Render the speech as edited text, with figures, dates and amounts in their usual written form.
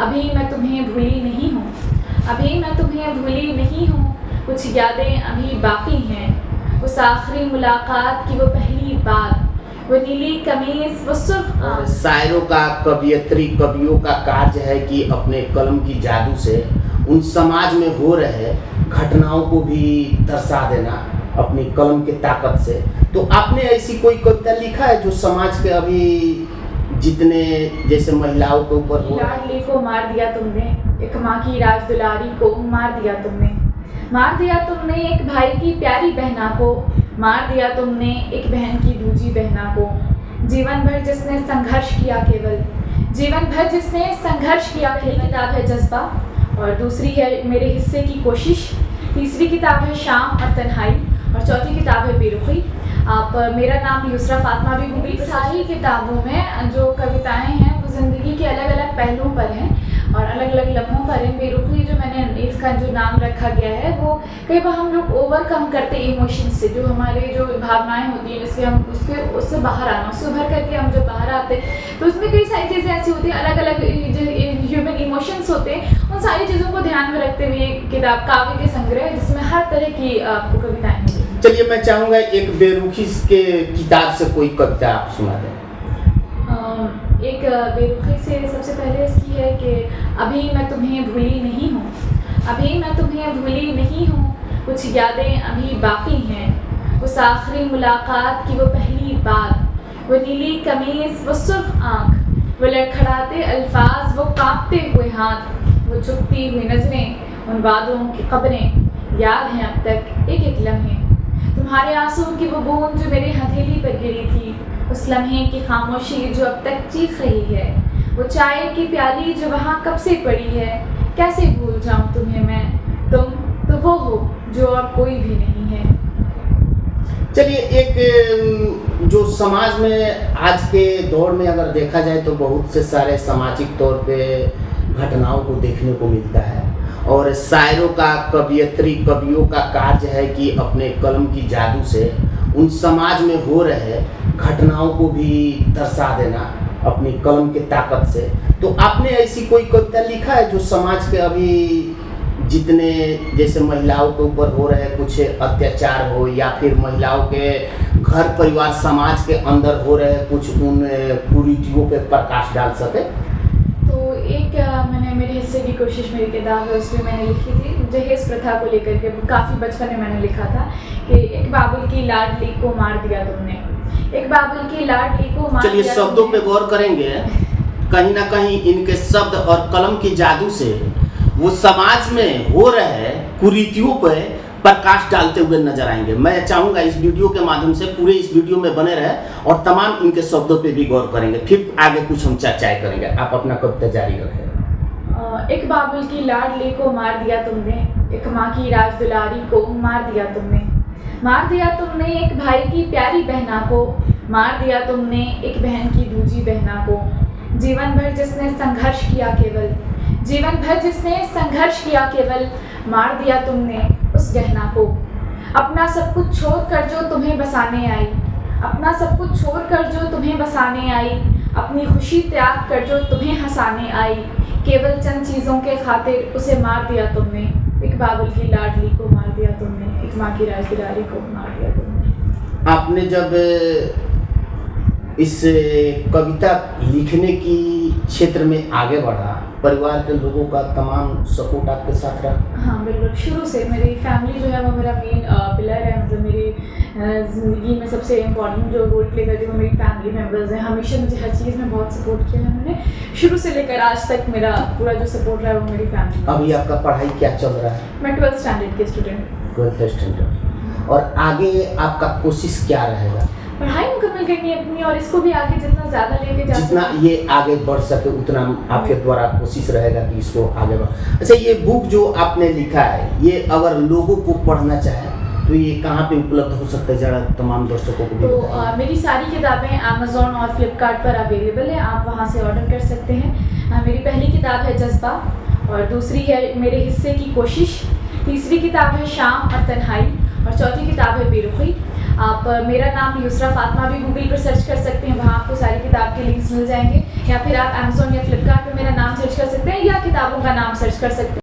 अभी मैं तुम्हें भूली नहीं हूँ, अभी मैं तुम्हें भूली नहीं हूँ, कुछ यादें अभी बाकी हैं। उस आखिरी मुलाकात की वो पहली बात, वो नीली कमीज, वो सुर्ख आँख। शायरों का, कवियत्री कवियों का कार्य है कि अपने कलम की जादू से उन समाज में हो रहे घटनाओं को भी दर्शा देना अपनी कलम की ताकत से। तो आपने ऐसी कोई कविता लिखा है जो समाज के अभी जितने जैसे महिलाओं के ऊपर हो? लाडली को मार दिया तुमने, एक माँ की राज दुलारी को मार दिया तुमने, मार दिया तुमने एक भाई की प्यारी बहना को, मार दिया तुमने एक बहन की दूजी बहना को। जीवन भर जिसने संघर्ष किया केवल, जीवन भर जिसने संघर्ष किया। पहली किताब है जज्बा और दूसरी है मेरे हिस्से की कोशिश, तीसरी किताब है शाम और तन्हाई और चौथी किताब है बेरुखी। आप मेरा नाम यूसरा फातिमा भी गूगल। सारी किताबों में जो कविताएं हैं वो ज़िंदगी के अलग अलग पहलुओं पर हैं और अलग अलग लम्हों पर हैं। बेरुखी जो मैंने इसका जो नाम रखा गया है वो कई बार हम लोग ओवरकम करते इमोशंस से, जो हमारे जो भावनाएं होती हैं जिसके हम उससे बाहर आना, उससे उभर करके हम जब बाहर आते हैं तो उसमें कई सारी चीज़ें ऐसी होती हैं, अलग अलग जो ह्यूमन इमोशंस होते हैं, उन सारी चीज़ों को ध्यान में रखते हुए एक किताब काव्य के संग्रह जिसमें हर तरह की आपको कविताएं मिलेंगी। चलिए मैं चाहूँगा एक बेरुखी के किताब से कोई कविता आप सुना दें। एक बेरुखी से सबसे पहले इसकी है कि अभी मैं तुम्हें भूली नहीं हूँ, अभी मैं तुम्हें भूली नहीं हूँ, कुछ यादें अभी बाकी हैं। उस आखिरी मुलाकात की वो पहली बात, वो नीली कमीज, वो सुर्ख आँख, वो लड़खड़ाते अल्फाज, वो कांपते हुए हाथ, वो झुकती हुई नजरें, उन वादों की खबरें याद हैं अब तक एक एक लम्हे। तुम्हारे आंसुओं की वो बूंद जो मेरी हथेली पर गिरी थी, उस लम्हे की खामोशी जो अब तक चीख रही है, वो चाय की प्याली जो वहाँ कब से पड़ी है, कैसे भूल जाऊँ तुम्हें मैं, तुम तो वो हो जो अब कोई भी नहीं है। चलिए एक जो समाज में आज के दौर में अगर देखा जाए तो बहुत से सारे सामाजिक तौर पे घटनाओं को देखने को मिलता है और शायरों का, कवियत्री कवियों का कार्य है कि अपने कलम की जादू से उन समाज में हो रहे घटनाओं को भी दर्शा देना अपनी कलम की ताकत से। तो आपने ऐसी कोई कविता लिखा है जो समाज के अभी जितने जैसे महिलाओं के ऊपर हो रहे कुछ अत्याचार हो या फिर महिलाओं के घर परिवार समाज के अंदर हो रहे कुछ उन कुरीतियों पे प्रकाश डाल सके? तो एक मैंने मेरे हिस्से की कोशिश मेरी किताब है उसमें मैंने लिखी थी दहेज प्रथा को लेकर के, काफ़ी बचपन में मैंने लिखा था कि एक बाबुल की लाडली को मार दिया तुमने, एक बाबुल की लाडली को मार दिया। चलिए शब्दों पे गौर करेंगे, कहीं ना कहीं इनके शब्द और कलम की जादू से वो समाज में हो रहे कुरीतियों पर प्रकाश डालते हुए नजर आएंगे। मैं चाहूँगा इस वीडियो के माध्यम से पूरे इस वीडियो में बने रहे और तमाम इनके शब्दों पे भी गौर करेंगे, फिर आगे कुछ हम चर्चाएं करेंगे। आप अपना कविता जारी रखें। एक बाबुल की लाडली को मार दिया तुमने, एक माँ की राज दुलारी को मार दिया तुमने, मार दिया तुमने एक भाई की प्यारी बहना को, मार दिया तुमने एक बहन की दूजी बहना को। जीवन भर जिसने संघर्ष किया केवल, जीवन भर जिसने संघर्ष किया केवल, मार दिया तुमने उस गहना को। अपना सब कुछ छोड़कर जो तुम्हें बसाने आई, अपना सब कुछ छोड़कर जो तुम्हें बसाने आई, अपनी खुशी त्याग कर जो तुम्हें हंसाने आई, केवल चंद चीज़ों के खातिर उसे मार दिया तुमने। एक बाबुल की लाडली को मार दिया तुमने, एक माँ की राजदुलारी को मार दिया तुमने। आपने जब इस कविता लिखने की क्षेत्र में आगे बढ़ा, परिवार के लोगों का तमाम सपोर्ट आपके साथ रहा? हाँ बिल्कुल, शुरू से मेरी फैमिली जो है वो मेरा मेन पिलर है। मतलब मेरी ज़िंदगी में सबसे इम्पोर्टेंट जो रोल प्ले करती है वो मेरी फैमिली मेम्बर्स हैं। हमेशा मुझे हर चीज़ में बहुत सपोर्ट किया है उन्होंने, शुरू से लेकर आज तक मेरा पूरा जो सपोर्ट रहा है वो मेरी फैमिली। अभी आपका पढ़ाई क्या चल रहा है? मैं 12th स्टैंडर्ड की स्टूडेंट। 12th standard. और आगे आपका कोशिश क्या रहेगा? पढ़ाई मुकम्मल करनी है अपनी और इसको भी आगे जितना ज़्यादा लेके जा जितना ये आगे बढ़ सके उतना आपके द्वारा कोशिश रहेगा कि इसको आगे बढ़। अच्छा, ये बुक जो आपने लिखा है ये अगर लोगों को पढ़ना चाहे तो ये कहाँ पे उपलब्ध हो सकता है, जरा तमाम दर्शकों को भी तो मेरी सारी किताबें अमेज़ॉन और फ्लिपकार्ट पर अवेलेबल है, आप वहाँ से ऑर्डर कर सकते हैं। मेरी पहली किताब है जज्बा और दूसरी है मेरे हिस्से की कोशिश, तीसरी किताब है शाम और तन्हाई और चौथी किताब है बेरुखी। आप मेरा नाम यूसरा फातिमा भी गूगल पर सर्च कर सकते हैं, वहाँ आपको सारी किताब के लिंक्स मिल जाएंगे, या फिर आप अमेज़ॉन या फ्लिपकार्ट पर मेरा नाम सर्च कर सकते हैं, या नाम सर्च कर सकते हैं।